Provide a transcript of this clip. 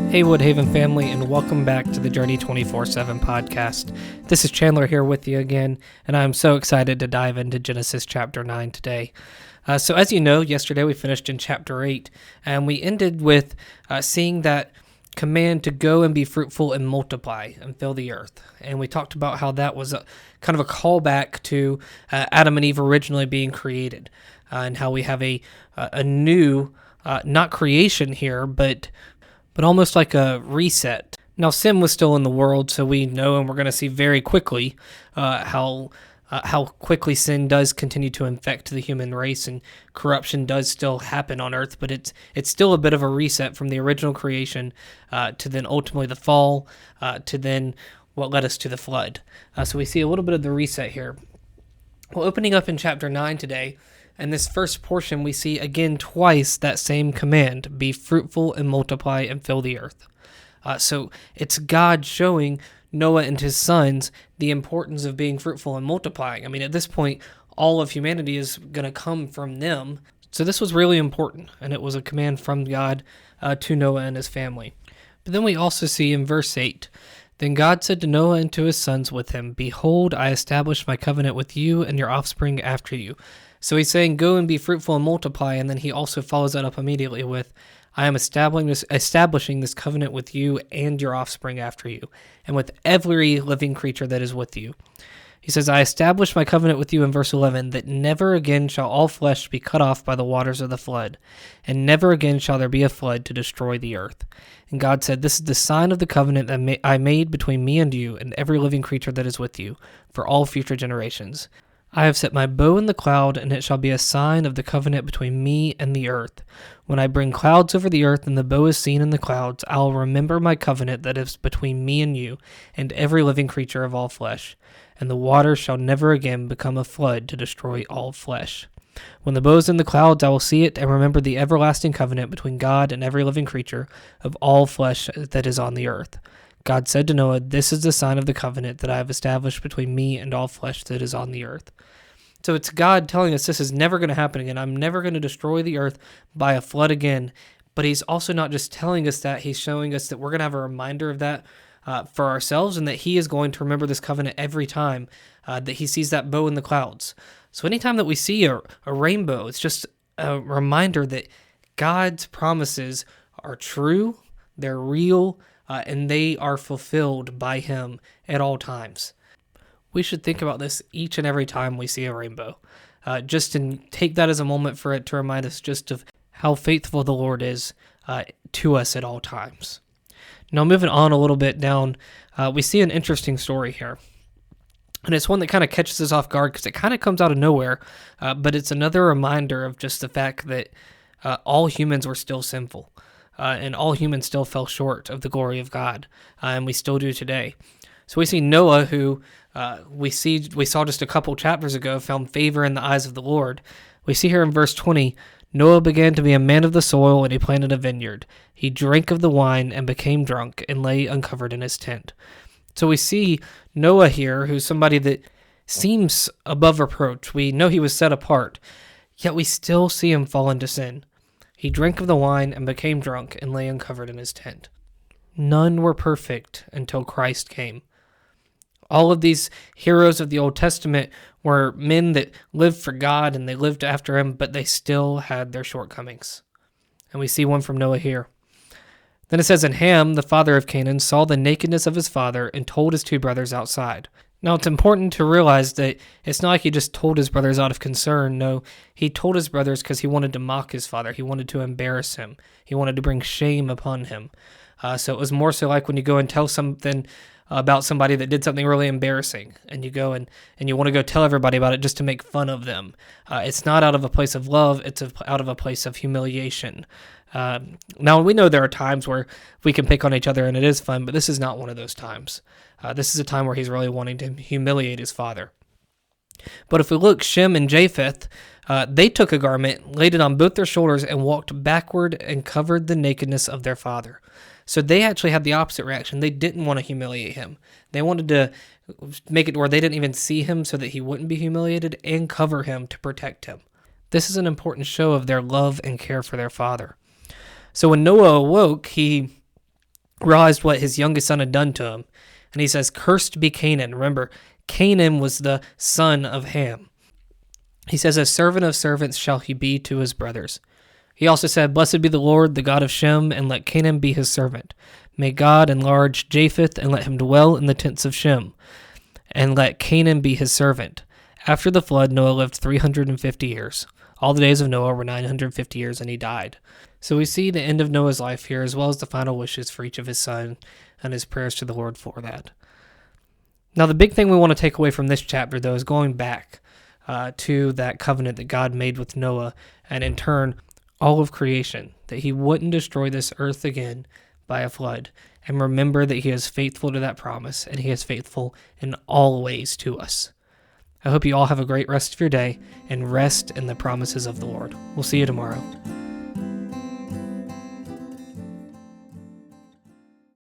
Hey Woodhaven family, and welcome back to the Journey 24/7 podcast. This is Chandler here with you again, and I'm so excited to dive into Genesis chapter 9 today. So as you know, yesterday we finished in chapter 8, and we ended with seeing that command to go and be fruitful and multiply and fill the earth. And we talked about how that was kind of a callback to Adam and Eve originally being created, and how we have a new, not creation here, but almost like a reset. Now, sin was still in the world, so we know, and we're going to see very quickly how quickly sin does continue to infect the human race, and corruption does still happen on Earth. But it's still a bit of a reset from the original creation to then ultimately the fall, to then what led us to the flood. So we see a little bit of the reset here. Well, opening up in chapter 9 today, in this first portion, we see again twice that same command, be fruitful and multiply and fill the earth. So it's God showing Noah and his sons the importance of being fruitful and multiplying. I mean, at this point, all of humanity is going to come from them. So this was really important, and it was a command from God to Noah and his family. But then we also see in verse 8, Then God said to Noah and to his sons with him, Behold, I establish my covenant with you and your offspring after you. So he's saying, go and be fruitful and multiply, and then he also follows that up immediately with, I am establishing this covenant with you and your offspring after you, and with every living creature that is with you. He says, I establish my covenant with you in verse 11, that never again shall all flesh be cut off by the waters of the flood, and never again shall there be a flood to destroy the earth. And God said, This is the sign of the covenant that I made between me and you and every living creature that is with you, for all future generations. I have set my bow in the cloud, and it shall be a sign of the covenant between me and the earth. When I bring clouds over the earth, and the bow is seen in the clouds, I will remember my covenant that is between me and you, and every living creature of all flesh. And the waters shall never again become a flood to destroy all flesh. When the bow is in the clouds, I will see it, and remember the everlasting covenant between God and every living creature of all flesh that is on the earth. God said to Noah, This is the sign of the covenant that I have established between me and all flesh that is on the earth. So it's God telling us this is never going to happen again. I'm never going to destroy the earth by a flood again. But he's also not just telling us that, he's showing us that we're going to have a reminder of that for ourselves, and that he is going to remember this covenant every time that he sees that bow in the clouds. So anytime that we see a rainbow, it's just a reminder that God's promises are true, they're real, and they are fulfilled by him at all times. We should think about this each and every time we see a rainbow, just to take that as a moment for it to remind us just of how faithful the Lord is to us at all times. Now, moving on a little bit down, we see an interesting story here. And it's one that kind of catches us off guard because it kind of comes out of nowhere, but it's another reminder of just the fact that all humans were still sinful. And all humans still fell short of the glory of God, and we still do today. So we see Noah, who we saw just a couple chapters ago, found favor in the eyes of the Lord. We see here in verse 20, Noah began to be a man of the soil, and he planted a vineyard. He drank of the wine and became drunk and lay uncovered in his tent. So we see Noah here, who's somebody that seems above reproach. We know he was set apart, yet we still see him fall into sin. He drank of the wine and became drunk and lay uncovered in his tent. None were perfect until Christ came. All of these heroes of the Old Testament were men that lived for God and they lived after him, but they still had their shortcomings. And we see one from Noah here. Then it says, And Ham, the father of Canaan, saw the nakedness of his father and told his two brothers outside. Now, it's important to realize that it's not like he just told his brothers out of concern. No, he told his brothers because he wanted to mock his father. He wanted to embarrass him. He wanted to bring shame upon him. So it was more so like when you go and tell something about somebody that did something really embarrassing, and you go and you want to go tell everybody about it just to make fun of them. It's not out of a place of love. It's out of a place of humiliation. Now, we know there are times where we can pick on each other and it is fun, but this is not one of those times. This is a time where he's really wanting to humiliate his father. But if we look, Shem and Japheth, they took a garment, laid it on both their shoulders, and walked backward and covered the nakedness of their father. So they actually had the opposite reaction. They didn't want to humiliate him. They wanted to make it where they didn't even see him so that he wouldn't be humiliated, and cover him to protect him. This is an important show of their love and care for their father. So when Noah awoke, he realized what his youngest son had done to him. And he says, "Cursed be Canaan." Remember, Canaan was the son of Ham. He says, "A servant of servants shall he be to his brothers." He also said, "Blessed be the Lord, the God of Shem, and let Canaan be his servant. May God enlarge Japheth, and let him dwell in the tents of Shem, and let Canaan be his servant." After the flood, Noah lived 350 years. All the days of Noah were 950 years, and he died. So we see the end of Noah's life here, as well as the final wishes for each of his sons and his prayers to the Lord for that. Now, the big thing we want to take away from this chapter, though, is going back to that covenant that God made with Noah, and in turn, all of creation, that he wouldn't destroy this earth again by a flood. And remember that he is faithful to that promise, and he is faithful in all ways to us. I hope you all have a great rest of your day, and rest in the promises of the Lord. We'll see you tomorrow.